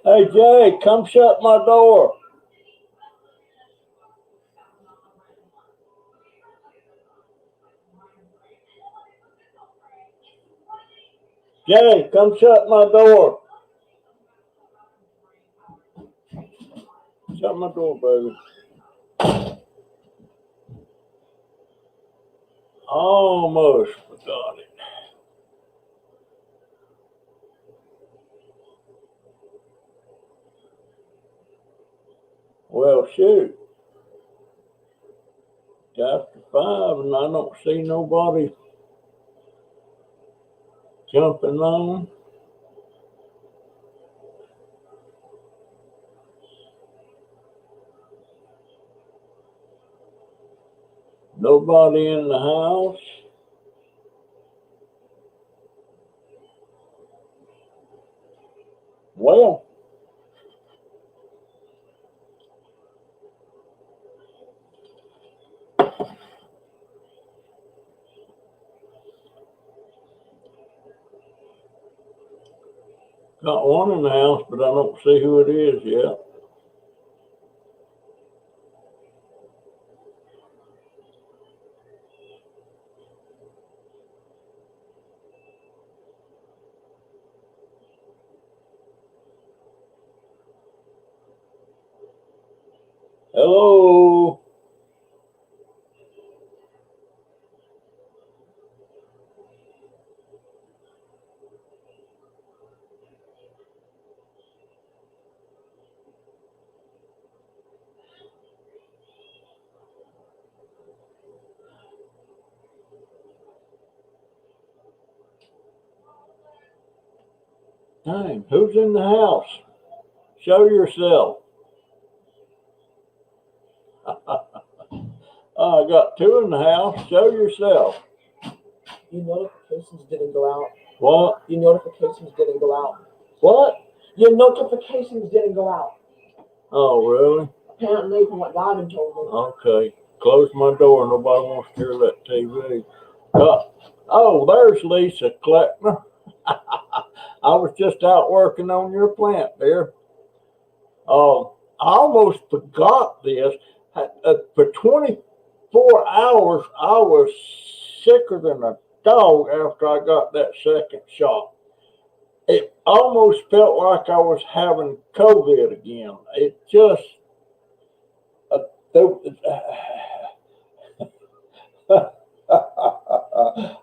Hey Jay, come shut my door. Jay, come shut my door. Shut my door, baby. Almost forgot it. Well, shoot. It's after 5 and I don't see nobody jumping on. Nobody in the house. Well, got one in the house, but I don't see who it is yet. Hello. Dang, who's in the house? Show yourself. I got two in the house. Show yourself. Your notifications didn't go out. What? Your notifications didn't go out. What? Your notifications didn't go out. Oh, really? Apparently, from what God had told me. Okay. Close my door. Nobody wants to hear that TV. Oh, there's Lisa Kleckner. I was just out working on your plant there. I almost forgot this. For 24 hours, I was sicker than a dog after I got that second shot. It almost felt like I was having COVID again. It just, uh,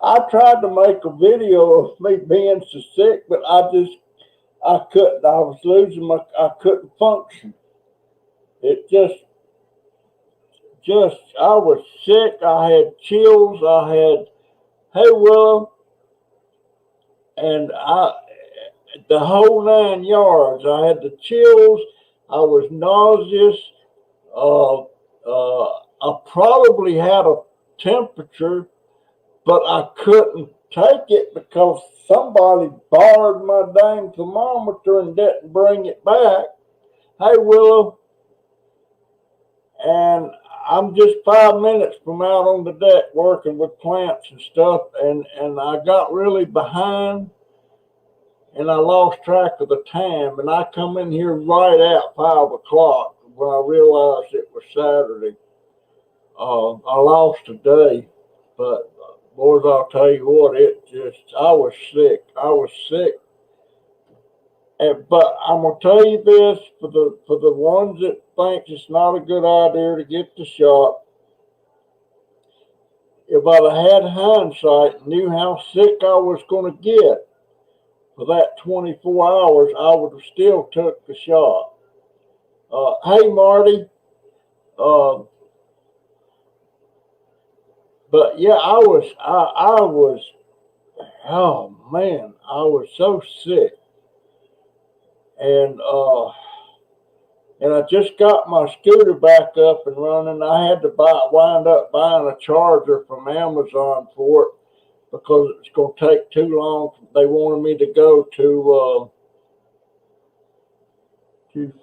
I tried to make a video of me being so sick, but I couldn't. I was losing I couldn't function. It I was sick. I had chills. I had hay willow, and the whole 9 yards. I had the chills. I was nauseous. Uh, I probably had a temperature, but I couldn't take it because somebody borrowed my dang thermometer and didn't bring it back. Hey, Willow, and I'm just 5 minutes from out on the deck working with plants and stuff, and I got really behind, and I lost track of the time, and I come in here right at 5 o'clock when I realized it was Saturday. I lost a day, but boys, I'll tell you what, I was sick. I was sick. But I'm gonna tell you this for the ones that think it's not a good idea to get the shot. If I'd have had hindsight and knew how sick I was gonna get for that 24 hours, I would have still took the shot. Hey Marty, uh, but yeah, I was, oh man, I was so sick, and I just got my scooter back up and running. I had to wind up buying a charger from Amazon for it because it's going to take too long. They wanted me to go to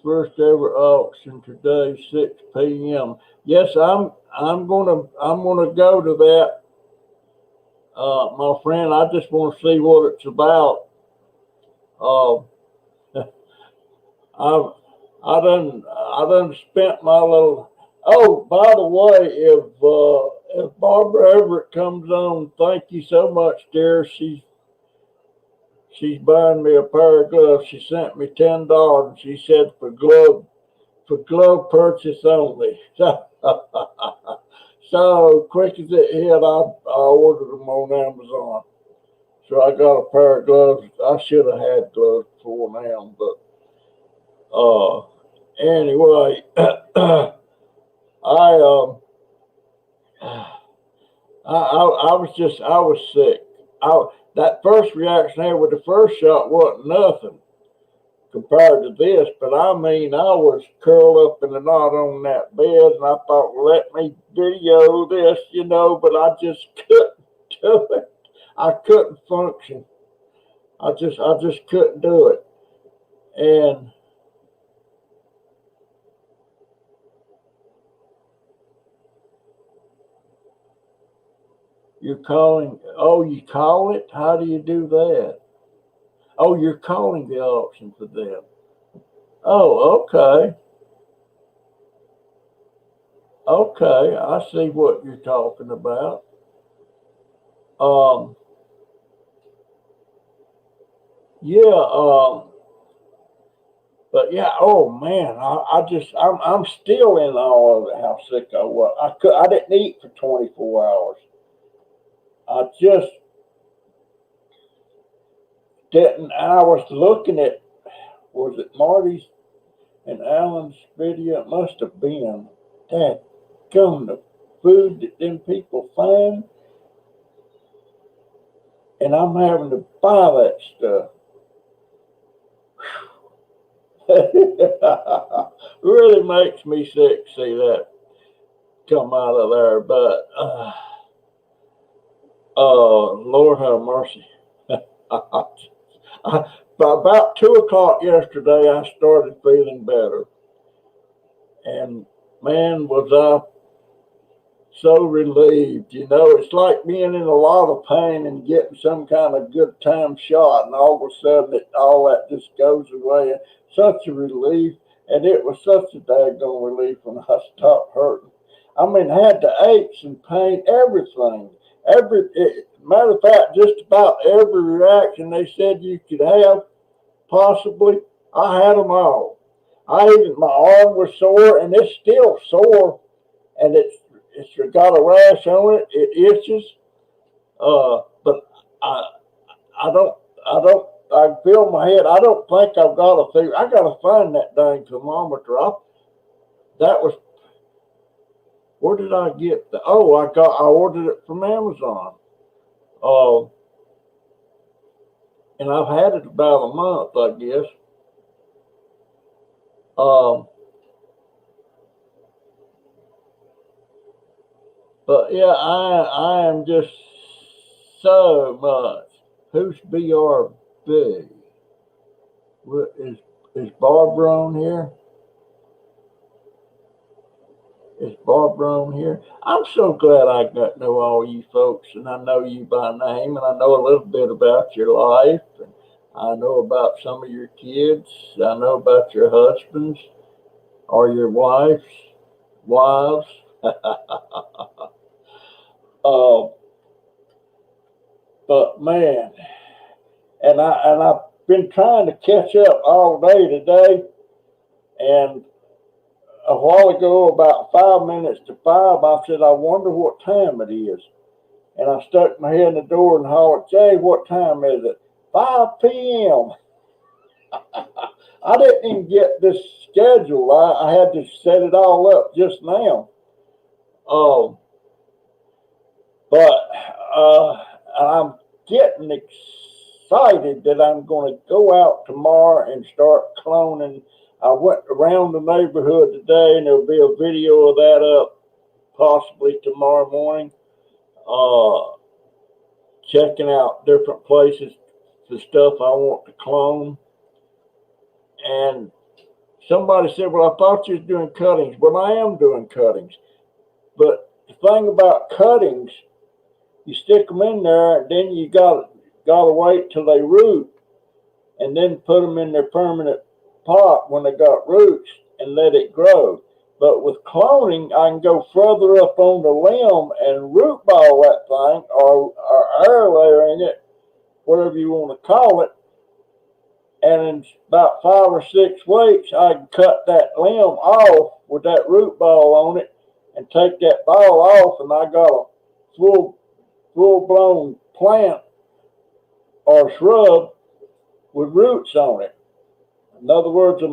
first ever auction today, 6 p.m. Yes, I'm gonna go to that, my friend. I just want to see what it's about. Uh, I done spent my little. Oh, by the way, if Barbara Everett comes on, thank you so much, dear. She's buying me a pair of gloves. She sent me $10. She said for glove purchase only. So quick as it hit, I ordered them on Amazon. So I got a pair of gloves. I should have had gloves before now, but anyway, I um I was sick. That first reaction there with the first shot wasn't nothing compared to this, but I mean, I was curled up in a knot on that bed, and I thought, well, let me video this, but I just couldn't do it. I couldn't function. I just couldn't do it. And you're calling, oh, you call it? How do you do that? Oh, you're calling the auction for them. Oh, okay. Okay, I see what you're talking about. Um, yeah, but yeah, oh man, I'm still in awe of how sick I was. I didn't eat for 24 hours. I just didn't. I was looking at, was it Marty's and Alan's video? It must have been. That gum, the food that them people find, and I'm having to buy that stuff. Really makes me sick to see that come out of there, but Lord have mercy. By about 2 o'clock yesterday, I started feeling better, and man, was I so relieved. It's like being in a lot of pain and getting some kind of good time shot, and all of a sudden, all that just goes away. Such a relief, and it was such a daggone relief when I stopped hurting. I mean, I had the aches and pain, everything. Matter of fact, just about every reaction they said you could have, possibly, I had them all. My arm was sore, and it's still sore, and it's got a rash on it. It itches. But I I don't I feel my head. I don't think I've got a fever. I got to find that dang thermometer. That was, where did I get the? Oh, I ordered it from Amazon. Uh, and I've had it about a month, I guess. Um, but yeah, I am just so much. Who's BRB? What is Barbara on here? Is Barbara on here? I'm so glad I got to know all you folks, and I know you by name, and I know a little bit about your life, and I know about some of your kids. I know about your husbands or your wives. uh, but man, I've been trying to catch up all day today, and a while ago, about 5 minutes to 5, I said, I wonder what time it is. And I stuck my head in the door and hollered, Jay, what time is it? 5 p.m. I didn't even get this schedule. I had to set it all up just now. Um, but I'm getting excited that I'm going to go out tomorrow and start cloning. I went around the neighborhood today, and there'll be a video of that up possibly tomorrow morning. Checking out different places, the stuff I want to clone. And somebody said, well, I thought you was doing cuttings. Well, I am doing cuttings. But the thing about cuttings, you stick them in there, and then you gotta wait till they root, and then put them in their permanent pot when they got roots and let it grow. But with cloning, I can go further up on the limb and root ball that thing, or air layering it, whatever you want to call it. And in about 5 or 6 weeks, I can cut that limb off with that root ball on it and take that ball off, and I got a full-blown plant or shrub with roots on it. In other words, a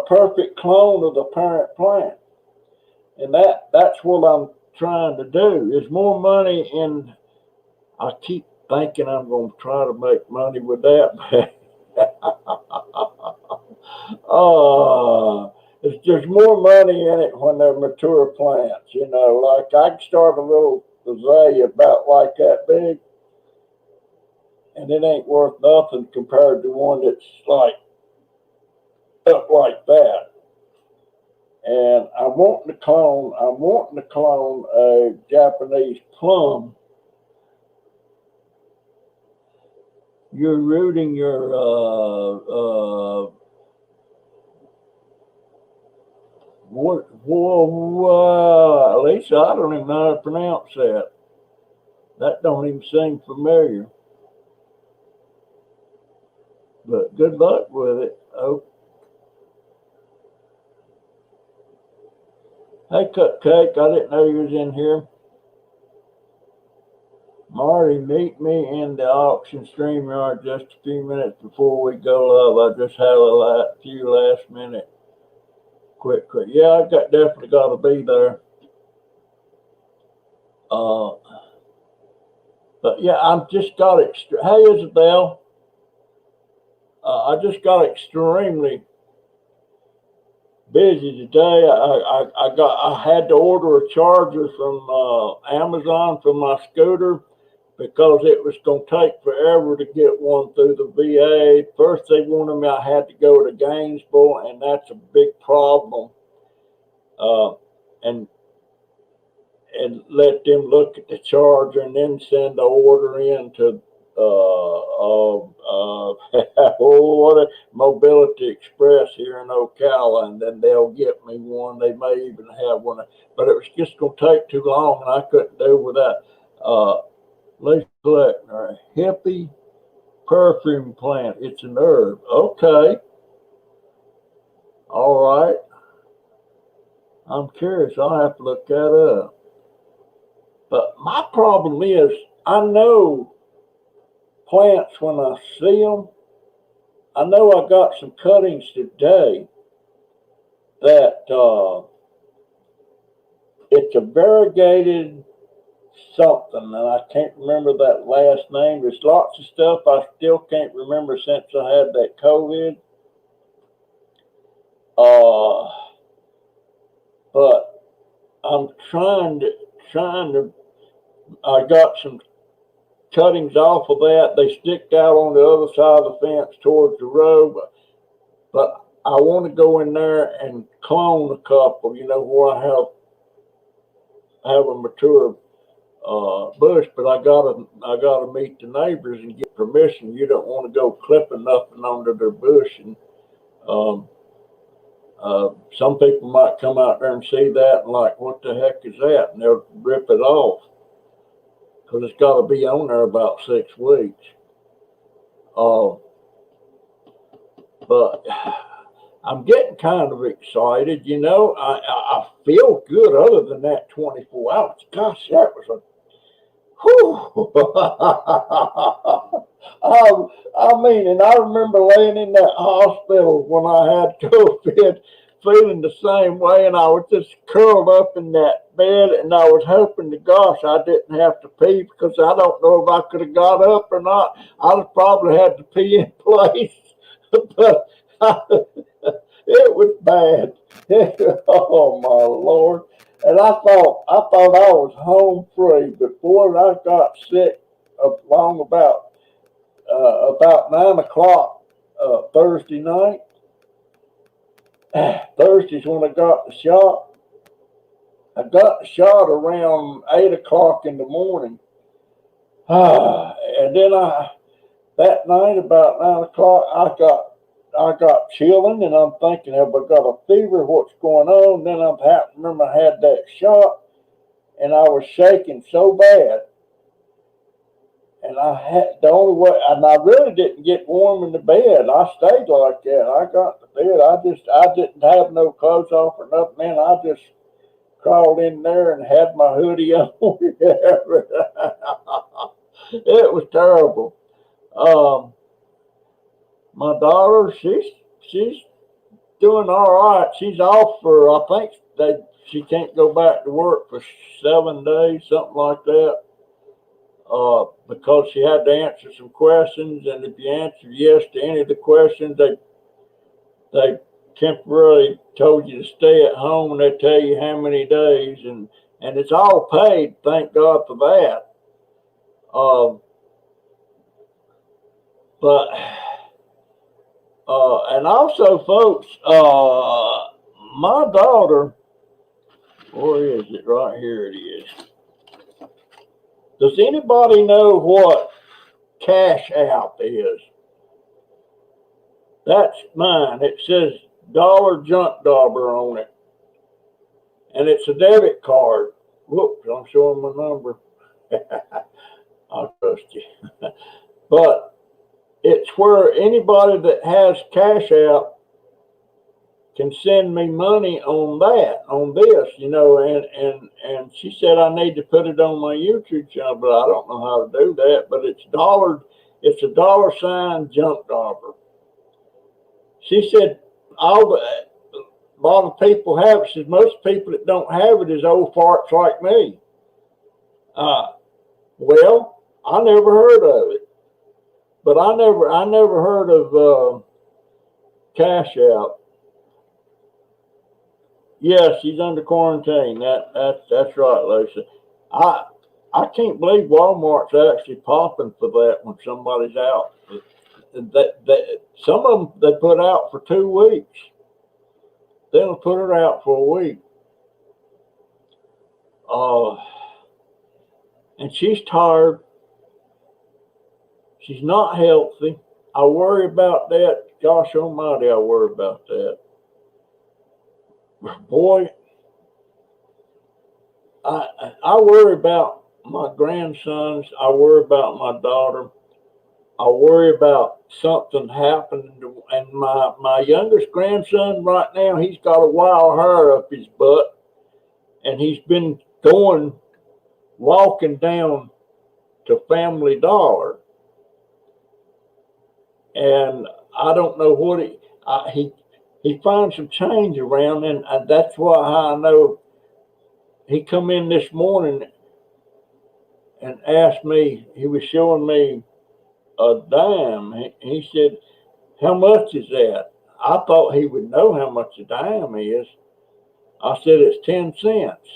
perfect clone of the parent plant. And that's what I'm trying to do. There's more money in, I keep thinking I'm going to try to make money with that. There's more money in it when they're mature plants. Like I can start a little azalea about like that big, and it ain't worth nothing compared to one that's like up like that. And I'm wanting to clone a Japanese plum. You're rooting your Lisa, I don't even know how to pronounce that. That don't even seem familiar. But good luck with it. Oh. Hey, Cupcake, I didn't know you was in here. Marty, meet me in the auction stream yard just a few minutes before we go live. I just had a few last minute quick. Yeah, definitely got to be there. But yeah, I've just got hey, Isabel. I just got extremely busy today. I had to order a charger from Amazon for my scooter because it was going to take forever to get one through the VA. First, they wanted me, I had to go to Gainesville, and that's a big problem. And let them look at the charger and then send the order in to Mobility Express here in Ocala, and then they'll get me one. They may even have one, but it was just going to take too long, and I couldn't do without. Lisa Kleckner, hippie perfume plant. It's an herb. Okay. All right. I'm curious. I'll have to look that up. But my problem is, I know plants when I see them. I know I got some cuttings today that it's a variegated something, and I can't remember that last name. There's lots of stuff I still can't remember since I had that COVID. But I'm trying to. I got some cuttings off of that. They stick out on the other side of the fence towards the road, but I want to go in there and clone a couple. Where I have a mature bush, but I gotta meet the neighbors and get permission. You don't want to go clipping nothing under their bush, and some people might come out there and see that and like, what the heck is that? And they'll rip it off because it's got to be on there about 6 weeks. But I'm getting kind of excited. I feel good other than that 24 hours. Gosh, that was a whew. And I remember laying in that hospital when I had COVID, feeling the same way, and I was just curled up in that bed, and I was hoping to gosh I didn't have to pee, because I don't know if I could have got up or not. I'd probably had to pee in place, but it was bad. Oh my Lord. And I thought I was home free, but boy, I got sick along about 9 o'clock Thursday night. Thursday's when I got the shot. I got the shot around 8 o'clock in the morning. And then that night about 9 o'clock, I got got chilling, and I'm thinking, have I got a fever? What's going on? Then I happened to remember I had that shot, and I was shaking so bad. And I had the only way, and I really didn't get warm in the bed. I stayed like that. I got to bed. I didn't have no clothes off or nothing. Man, I just crawled in there and had my hoodie on. It was terrible. Um, my daughter, she's doing all right. She's off for, I think she can't go back to work for 7 days, something like that. Because she had to answer some questions, and if you answer yes to any of the questions, they temporarily told you to stay at home, and they tell you how many days, and it's all paid. Thank God for that. But and also, folks, my daughter, where is it? Right here it is. Does anybody know what Cash App is? That's mine. It says Dollar Junk Dauber on it. And it's a debit card. Whoops, I'm showing my number. I'll trust you. But it's where anybody that has Cash App can send me money on that, on this, and she said I need to put it on my YouTube channel, but I don't know how to do that. But it's a $sign Junk Dauber. She said a lot of people have it. She said most people that don't have it is old farts like me. Well, I never heard of it, but I never heard of Cash App. Yeah, she's under quarantine. That's right, Lisa. I can't believe Walmart's actually popping for that when somebody's out. Some of them they put out for 2 weeks. They'll put her out for a week. And she's tired. She's not healthy. I worry about that. Gosh almighty, I worry about that. Boy, I worry about my grandsons. I worry about my daughter. I worry about something happening to, and my youngest grandson right now, he's got a wild hair up his butt, and he's been walking down to Family Dollar, and I don't know what he finds some change around, and that's why I know. He come in this morning and asked me, he was showing me a dime. He said, how much is that? I thought he would know how much a dime is. I said, it's 10 cents.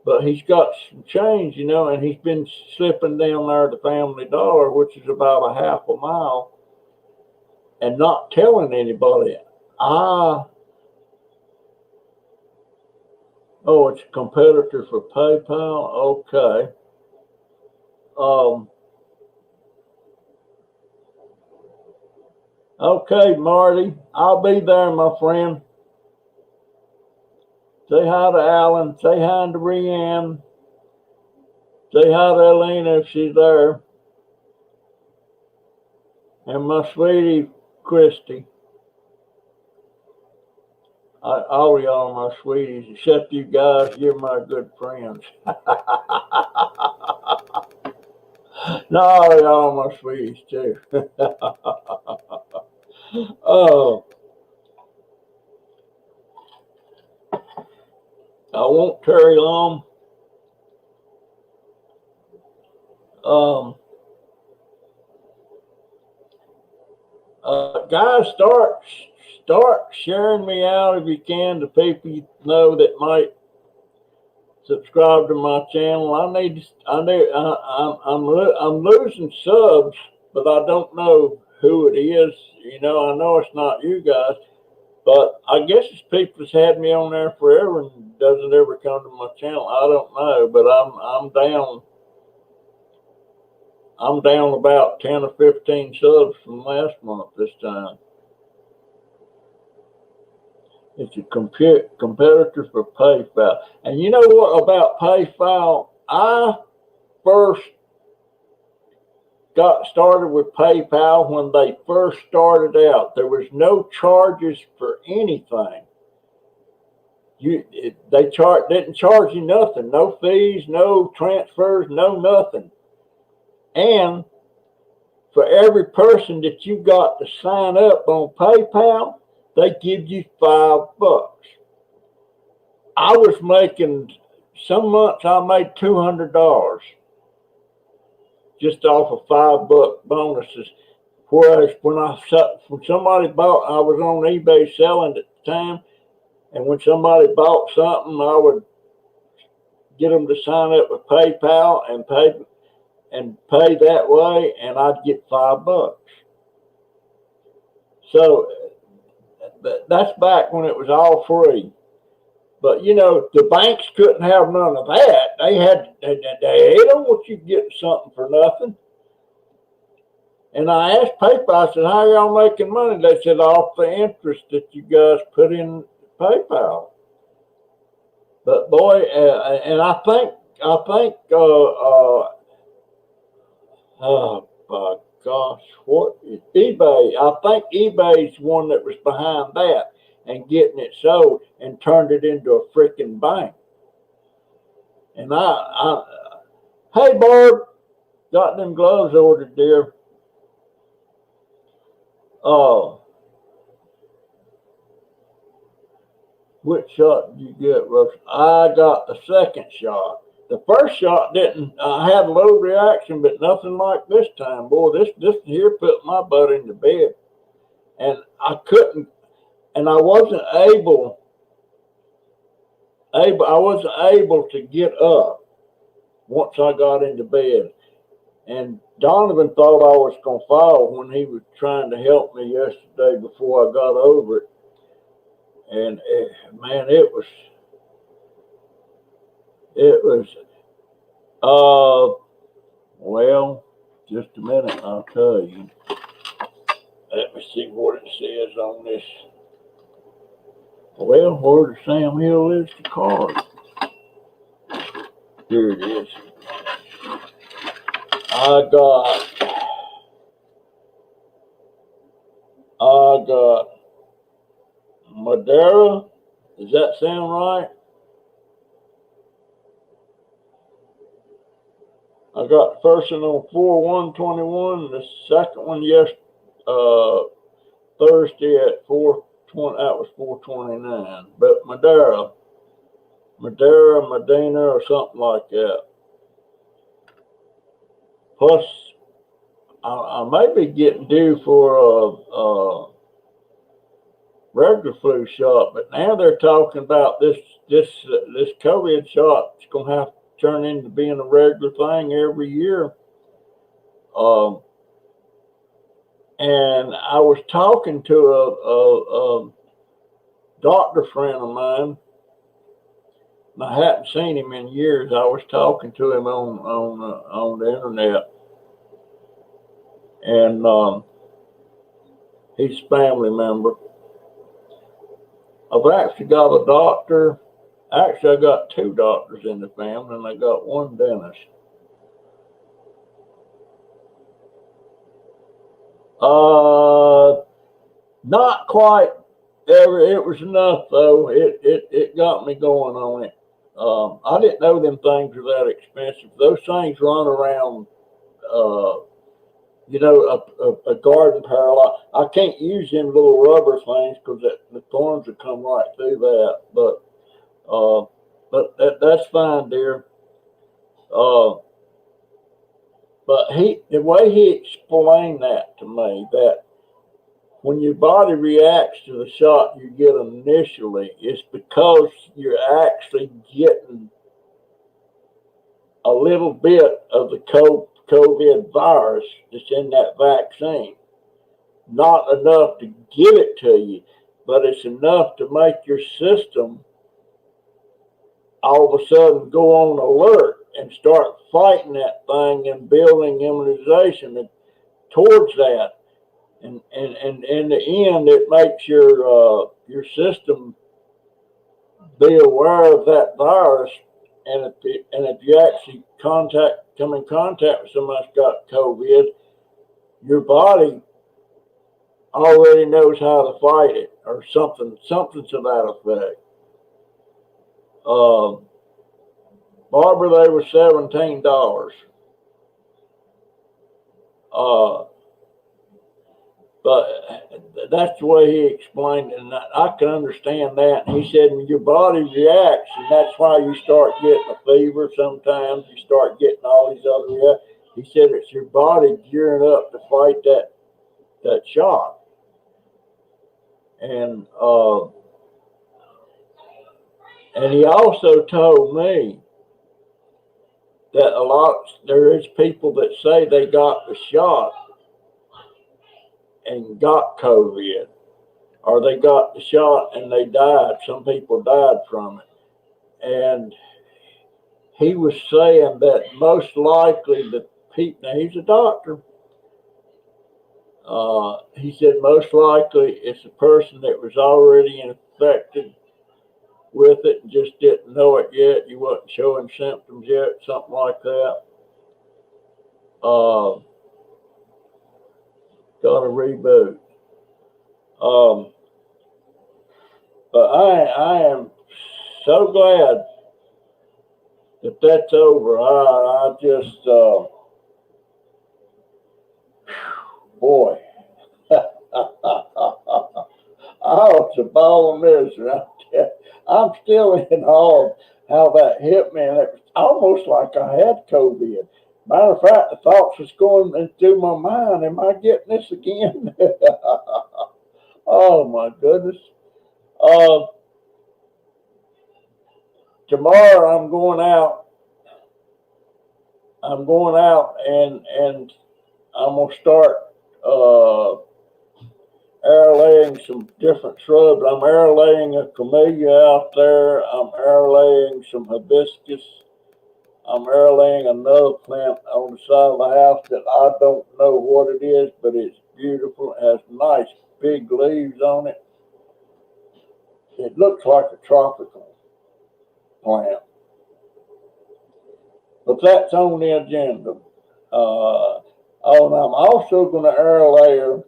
But he's got some change, and he's been slipping down there to Family Dollar, which is about a half a mile, and not telling anybody. Oh, it's a competitor for PayPal? Okay. Okay, Marty, I'll be there, my friend. Say hi to Alan. Say hi to Rianne. Say hi to Elena if she's there. And my sweetie, Christy. All y'all are my sweeties, except you guys. You're my good friends. No, y'all are my sweeties too. Oh, I won't tarry long. Guys, start sharing me out if you can to people you know that might subscribe to my channel. I'm losing subs, but I don't know who it is. I know it's not you guys, but I guess it's people that's had me on there forever and doesn't ever come to my channel. I don't know, but I'm down. I'm down about 10 or 15 subs from last month this time. It's a competitor for PayPal. And you know what about PayPal? I first got started with PayPal when they first started out. There was no charges for anything. They didn't charge you nothing, no fees, no transfers, no nothing. And for every person that you got to sign up on PayPal, they give you $5. I was making, some months I made $200 just off of $5 bonuses. Whereas when somebody bought, I was on eBay selling at the time, and when somebody bought something, I would get them to sign up with PayPal and pay that way, and I'd get $5. So that's back when it was all free. But you know, the banks couldn't have none of that. They don't want you to get something for nothing. And I asked PayPal, I said, how are y'all making money? They said, off the interest that you guys put in PayPal. But boy, and I think, oh my gosh, what is eBay? I think eBay's one that was behind that and getting it sold and turned it into a freaking bank. And hey Barb, got them gloves ordered, dear. Which shot did you get, Russ? I got the second shot. The first shot I had a low reaction, but nothing like this time. Boy, this here put my butt into bed. And I couldn't, and I wasn't able to get up once I got into bed. And Donovan thought I was going to fall when he was trying to help me yesterday before I got over it. And man, it was, well, just a minute, I'll tell you. Let me see what it says on this. Well, where the Sam Hill is the card. Here it is. I got Madeira. Does that sound right? I got the first one on 4/1/21. The second one Thursday at 4:20. That was 4:29. But Madeira, Medina, or something like that. Plus, I may be getting due for a regular flu shot, but now they're talking about this COVID shot. It's going to have to turn into being a regular thing every year. And I was talking to a doctor friend of mine. And I hadn't seen him in years. I was talking to him on the internet, and he's a family member. I've actually got a doctor. Actually, I got two doctors in the family, and I got one dentist. Not quite ever. It was enough though. It got me going on it. I didn't know them things were that expensive. Those things run around, a garden parallel. I can't use them little rubber things because the thorns will come right through that. But that's fine, dear. But the way he explained that to me, that when your body reacts to the shot you get initially, it's because you're actually getting a little bit of the COVID virus that's in that vaccine. Not enough to give it to you, but it's enough to make your system all of a sudden go on alert and start fighting that thing and building immunization towards that. And in the end, it makes your system be aware of that virus. And if you actually come in contact with somebody that's got COVID, your body already knows how to fight it, or something to that effect. Barbara, they were $17. But that's the way he explained it, and I can understand that. And he said when your body reacts, and that's why you start getting a fever sometimes, you start getting all these other reactions. He said it's your body gearing up to fight that shot. And he also told me that there is people that say they got the shot and got COVID, or they got the shot and they died. Some people died from it. And he was saying that most likely the people, now he's a doctor, he said most likely it's a person that was already infected with it and just didn't know it yet. You wasn't showing symptoms yet, something like that. Got a reboot. But I am so glad that that's over. I just, boy, oh, it's a ball of misery. I'm still in awe of how that hit me, and it was almost like I had COVID. Matter of fact, the thoughts was going through my mind, am I getting this again? Oh my goodness. Tomorrow I'm going out and I'm gonna start air-laying some different shrubs. I'm air-laying a camellia out there. I'm air-laying some hibiscus. I'm air-laying another plant on the side of the house that I don't know what it is, but it's beautiful. It has nice big leaves on it. It looks like a tropical plant. But that's on the agenda. And I'm also going to air layer.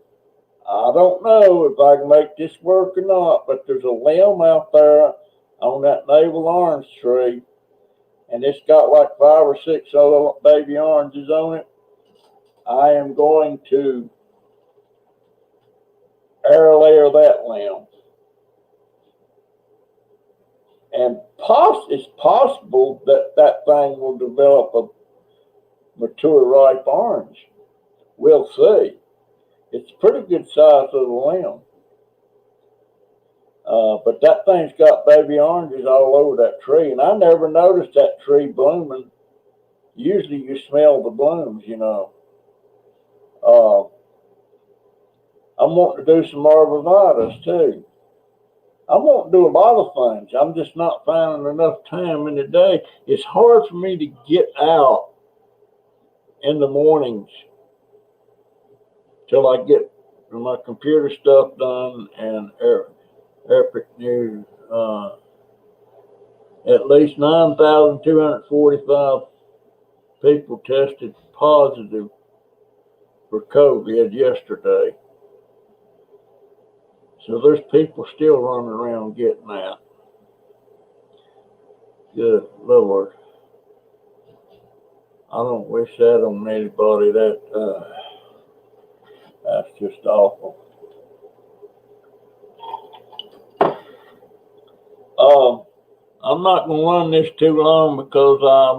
I don't know if I can make this work or not, but there's a limb out there on that navel orange tree, and it's got like 5 or 6 other baby oranges on it. I am going to air layer that limb. And it's possible that that thing will develop a mature ripe orange. We'll see. It's a pretty good size little limb. But that thing's got baby oranges all over that tree. And I never noticed that tree blooming. Usually you smell the blooms, you know. I'm wanting to do some arborvitae too. I want to do a lot of things. I'm just not finding enough time in the day. It's hard for me to get out in the mornings till I get my computer stuff done and Epic News. At least 9,245 people tested positive for COVID yesterday. So there's people still running around getting that. Good Lord. I don't wish that on anybody. That's just awful. I'm not going to run this too long because I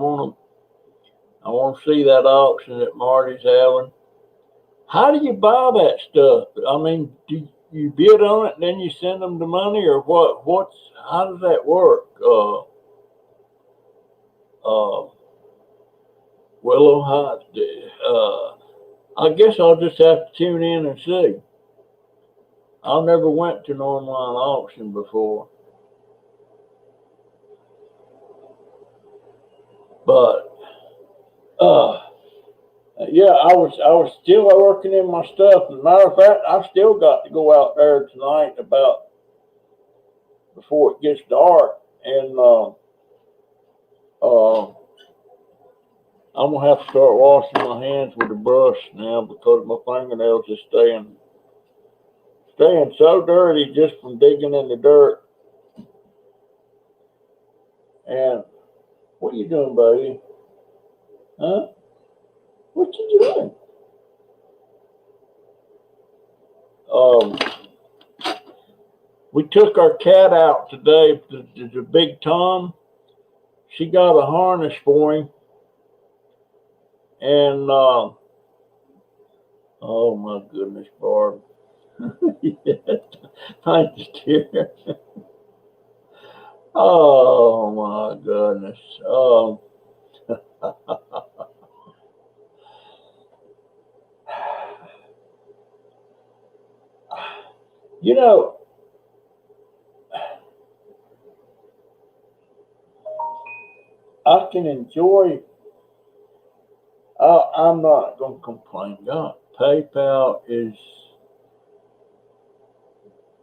want to see that auction that Marty's having. How do you buy that stuff? I mean, do you bid on it and then you send them the money, or what? How does that work? Willow Heights. I guess I'll just have to tune in and see. I never went to an online auction before, but Uh, yeah, I was still working in my stuff. As a matter of fact, I still got to go out there tonight about before it gets dark, and uh, I'm gonna have to start washing my hands with a brush now because my fingernails are staying so dirty just from digging in the dirt. And what are you doing, baby? Huh? What you doing? Um, we took our cat out today. The big Tom. She got a harness for him, and oh my goodness, Barb. Thank you, dear. Oh my goodness. You know, I can enjoy. I'm not gonna complain. God, PayPal is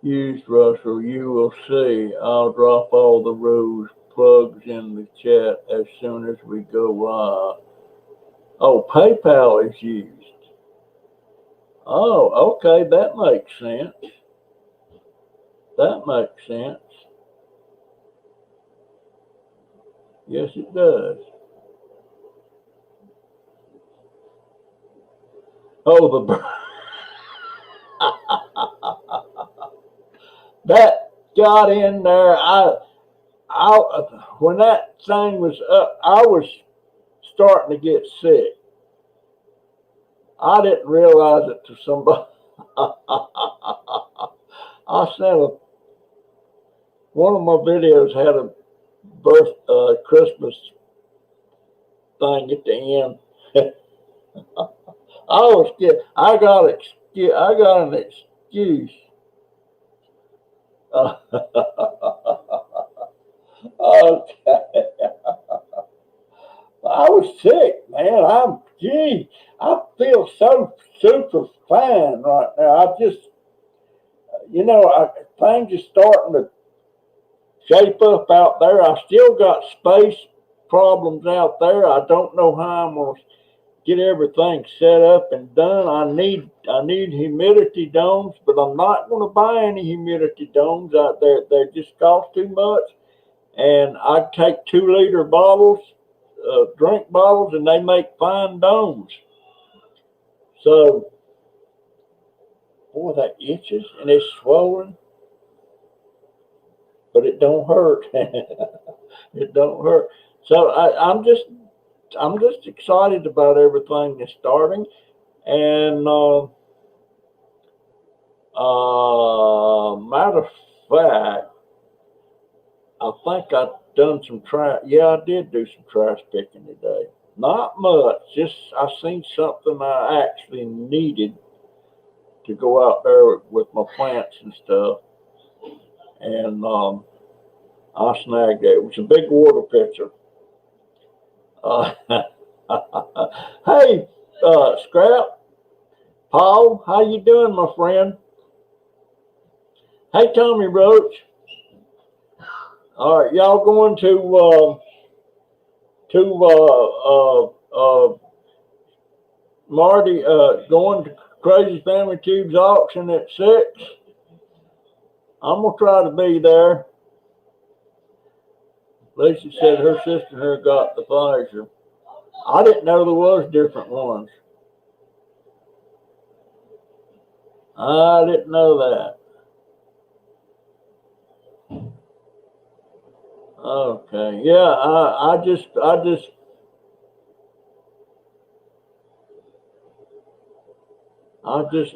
used, Russell. You will see. I'll drop all the rules plugs in the chat as soon as we go live. Oh, PayPal is used. Oh, okay, that makes sense. That makes sense. Yes, it does. Oh, the that got in there. I when that thing was up, I was starting to get sick. I didn't realize it to somebody. I sent one of my videos had a Christmas thing at the end. I was scared. I got an excuse. Okay. I was sick, man. I feel so super fine right now. I just, things are starting to shape up out there. I still got space problems out there. I don't know how I'm gonna get everything set up and done. I need humidity domes, but I'm not gonna buy any humidity domes out there. They just cost too much. And I take 2 liter bottles, drink bottles, and they make fine domes. So, boy, that itches and it's swollen, but it don't hurt. It don't hurt. So I'm just excited about everything that's starting. And matter of fact, I think I've done some trash. Yeah, I did do some trash picking today. Not much. Just I seen something I actually needed to go out there with my plants and stuff, and I snagged it. It was a big water pitcher. Uh, hey, Scrap, Paul, how you doing, my friend? Hey, Tommy Roach. All right, y'all going to Marty going to Crazy Family Tubes auction at 6? I'm gonna try to be there. Lisa said her sister and her got the Pfizer. I didn't know there was different ones. I didn't know that. Okay, yeah,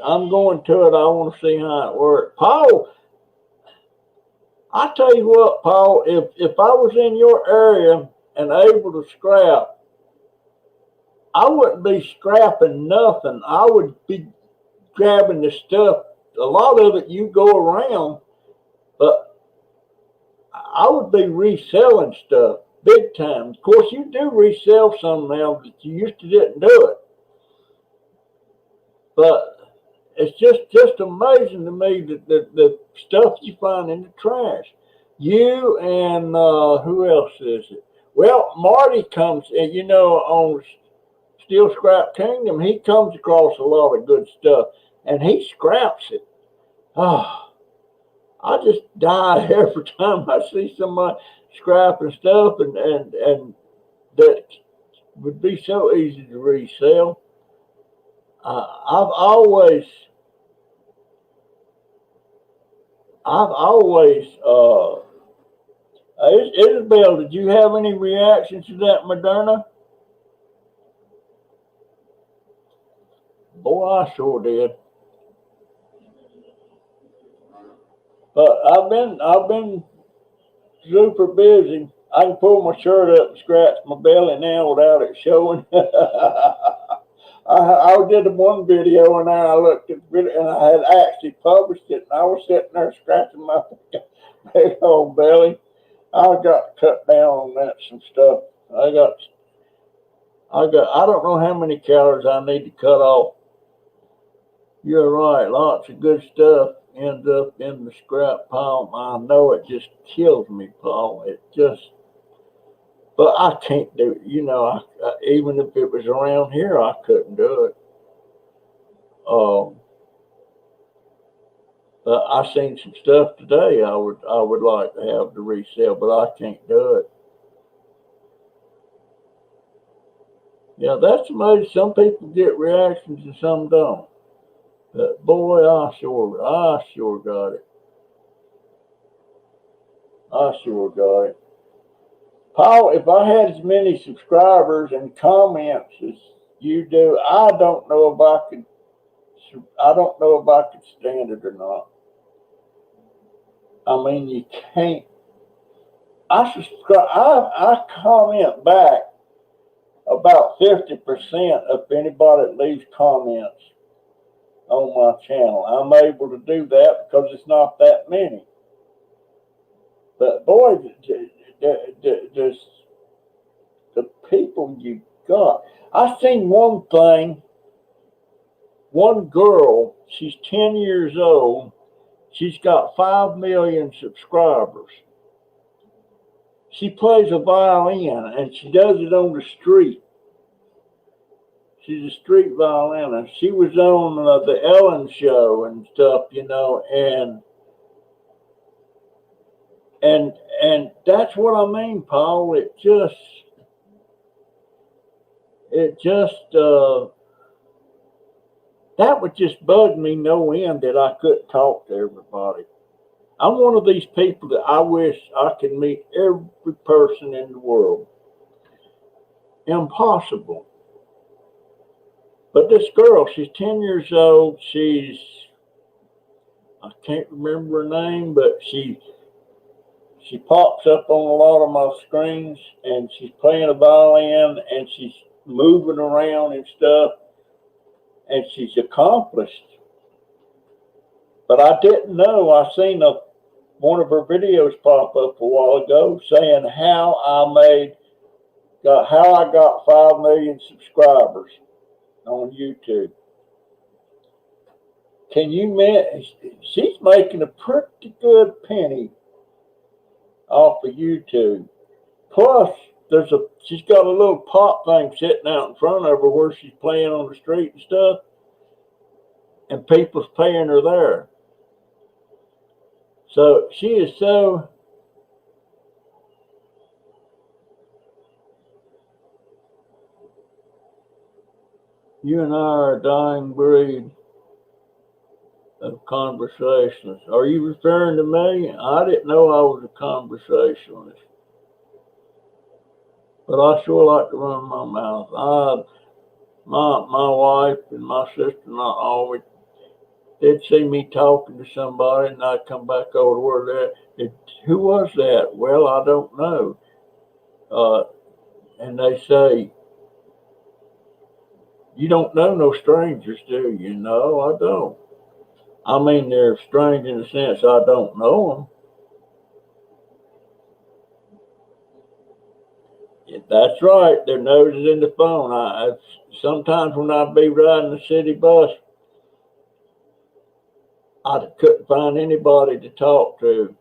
I'm going to it. I want to see how it works. Paul, I tell you what, Paul, if I was in your area and able to scrap, I wouldn't be scrapping nothing. I would be grabbing the stuff. A lot of it you go around, but I would be reselling stuff. big time. Of course, you do resell some now that you used to didn't do it, but it's just amazing to me that the stuff you find in the trash. You and who else is it? Well, Marty comes, and on Steel Scrap Kingdom, he comes across a lot of good stuff, and he scraps it. Oh, I just die every time I see somebody scrapping stuff, and that would be so easy to resell. I've always, Isabel, did you have any reaction to that, Moderna? Boy, I sure did. But I've been super busy. I can pull my shirt up and scratch my belly now without it showing. I did one video and then I looked at the video and I had actually published it and I was sitting there scratching my big old belly. I got to cut down on that some stuff. I don't know how many calories I need to cut off. You're right, lots of good stuff ends up in the scrap pile. I know it just kills me, Paul. But I can't do it. Even if it was around here, I couldn't do it. But I seen some stuff today I would like to have to resell, but I can't do it. Yeah, that's amazing. Some people get reactions and some don't. But boy, I sure got it. I sure got it. Paul, if I had as many subscribers and comments as you do, I don't know if I could. I don't know if I could stand it or not. I mean, you can't. I subscribe. I comment back about 50% if anybody leaves comments on my channel. I'm able to do that because it's not that many. But boy, there's the people you got. I seen one thing. One girl, she's 10 years old. She's got 5 million subscribers. She plays a violin and she does it on the street. She's a street violinist. She was on the Ellen Show and stuff, and that's what I mean, Paul. It just that would just bug me no end that I couldn't talk to everybody. I'm one of these people that I wish I could meet every person in the world. Impossible. But this girl, she's 10 years old. I can't remember her name, but she pops up on a lot of my screens and she's playing a violin and she's moving around and stuff. And she's accomplished. But I didn't know. I seen one of her videos pop up a while ago saying how I got 5 million subscribers on YouTube. Can you imagine? She's making a pretty good penny off of YouTube. Plus, she's got a little pop thing sitting out in front of her where she's playing on the street and stuff, and people's paying her there. So she is so. You and I are a dying breed of conversationalists. Are you referring to me? I didn't know I was a conversationalist. But I sure like to run my mouth. My wife and my sister-in-law always, they'd see me talking to somebody and I'd come back over to where they're, who was that? Well, I don't know. And they say, you don't know no strangers, do you? No, I don't. I mean, they're strange in the sense I don't know them. That's right. Their nose is in the phone. Sometimes when I'd be riding the city bus, I couldn't find anybody to talk to.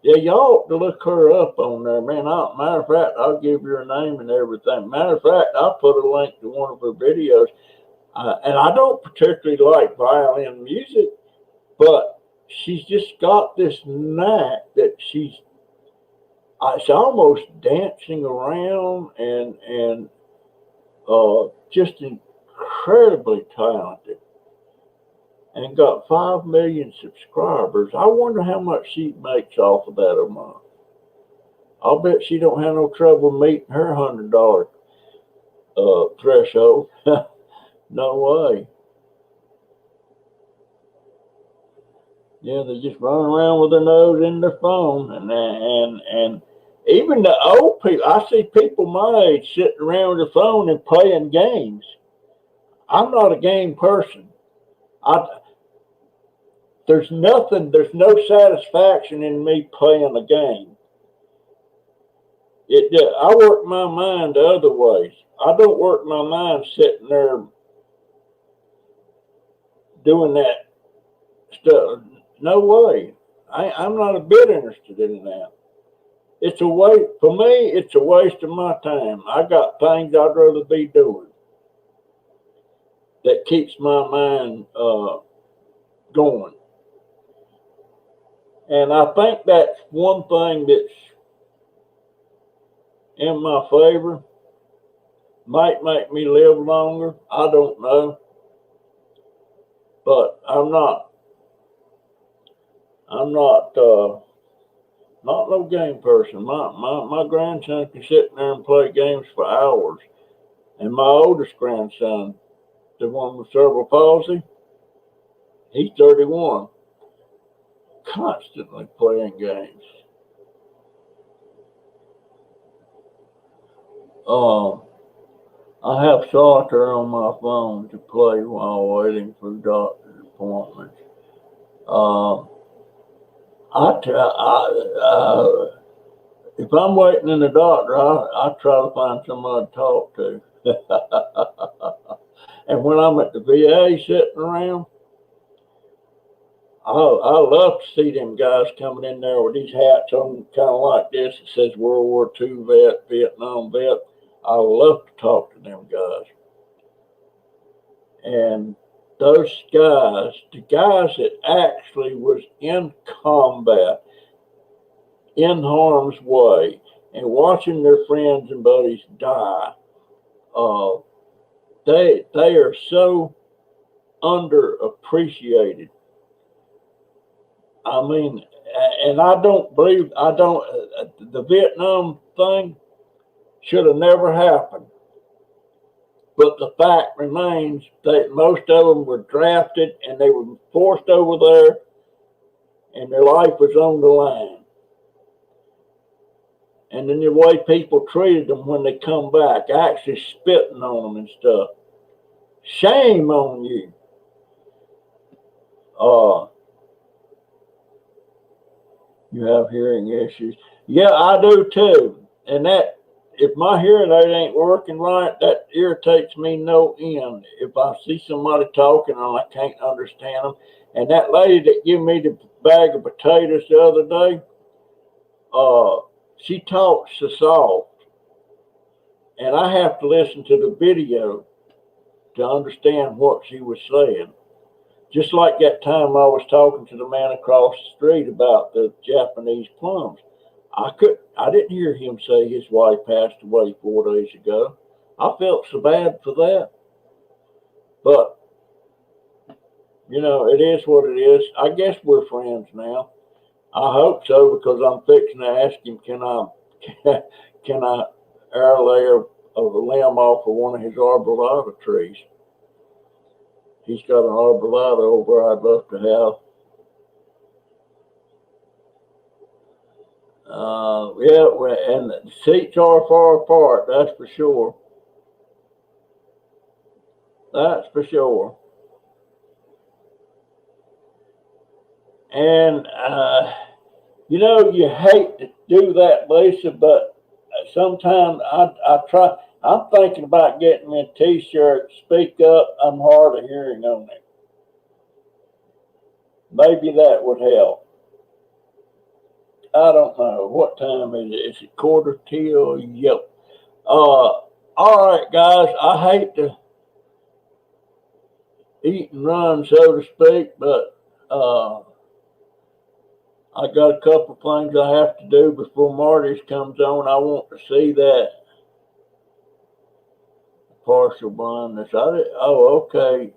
Yeah, y'all ought to look her up on there, man. Matter of fact, I'll give you her name and everything. Matter of fact, I'll put a link to one of her videos. And I don't particularly like violin music, but she's just got this knack that she's almost dancing around and just incredibly talented. And got 5 million subscribers. I wonder how much she makes off of that a month. I'll bet she don't have no trouble meeting her $100 threshold. No way. Yeah, they just run around with their nose in their phone, and even the old people. I see people my age sitting around with their phone and playing games. I'm not a game person. There's no satisfaction in me playing a game. I work my mind the other ways. I don't work my mind sitting there doing that stuff. No way. I'm not a bit interested in that. It's a waste for me. It's a waste of my time. I got things I'd rather be doing that keeps my mind going. And I think that's one thing that's in my favor. Might make me live longer. I don't know. But I'm not no game person. My grandson can sit there and play games for hours. And my oldest grandson, the one with cerebral palsy, he's 31. Constantly playing games. I have solitaire on my phone to play while waiting for doctor's appointments. If I'm waiting in the doctor, I try to find somebody to talk to. And when I'm at the VA sitting around, I love to see them guys coming in there with these hats on, kind of like this. It says World War II vet, Vietnam vet. I love to talk to them guys. And those guys, the guys that actually was in combat, in harm's way, and watching their friends and buddies die, they are so underappreciated. I mean, and the Vietnam thing should have never happened. But the fact remains that most of them were drafted and they were forced over there and their life was on the line. And then the way people treated them when they come back, actually spitting on them and stuff. Shame on you. You have hearing issues. Yeah, I do too. And that, if my hearing aid ain't working right, that irritates me no end. If I see somebody talking and I can't understand them. And that lady that gave me the bag of potatoes the other day, she talks so soft. And I have to listen to the video to understand what she was saying. Just like that time I was talking to the man across the street about the Japanese plums. I didn't hear him say his wife passed away 4 days ago. I felt so bad for that. But, you know, it is what it is. I guess we're friends now. I hope so, because I'm fixing to ask him, can I air a layer of a limb off of one of his arborvitae trees? He's got an arborvitae over I'd love to have. Yeah, and the seats are far apart, that's for sure. That's for sure. And, you know, you hate to do that, Lisa, but sometimes I try. I'm thinking about getting me a T-shirt. Speak up. I'm hard of hearing on it. Maybe that would help. I don't know. What time is it? Is it quarter till? Yep. All right, guys. I hate to eat and run, so to speak, but I got a couple things I have to do before Marty's comes on. I want to see that partial blindness. Okay.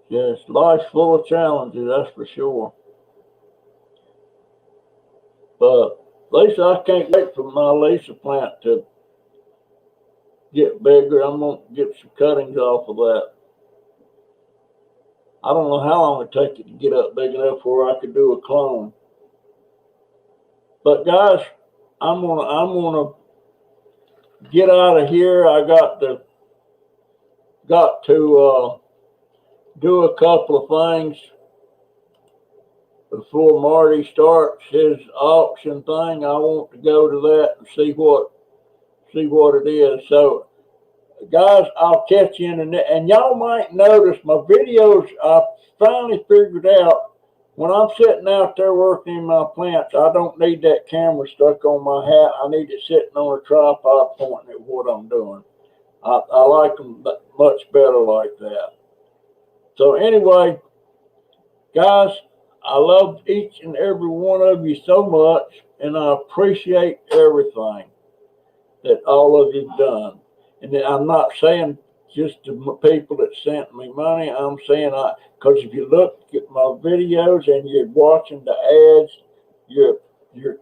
Yes, life's full of challenges, that's for sure. But Lisa, I can't wait for my Lisa plant to get bigger. I'm gonna get some cuttings off of that. I don't know how long it take it to get up big enough where I could do a clone. But guys, I'm gonna get out of here. I got to do a couple of things before Marty starts his auction thing. I want to go to that and see what it is. So guys, I'll catch you in the next. And y'all might notice my videos, I finally figured out when I'm sitting out there working in my plants, I don't need that camera stuck on my hat. I need it sitting on a tripod pointing at what I'm doing. I like them much better like that. So anyway, guys, I love each and every one of you so much, and I appreciate everything that all of you've done. And I'm not saying just the people that sent me money. I'm saying because if you look at my videos and you're watching the ads, you're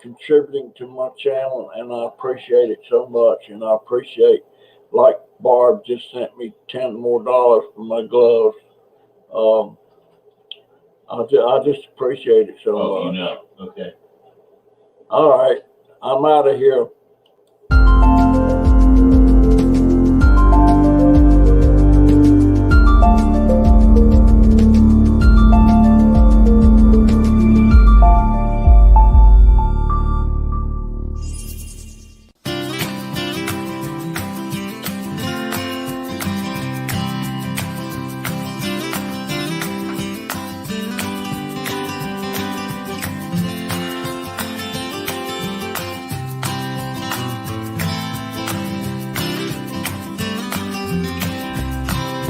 contributing to my channel, and I appreciate it so much. And I appreciate, like Barb just sent me $10 more for my gloves. I just appreciate it so much. Okay. All right, I'm out of here.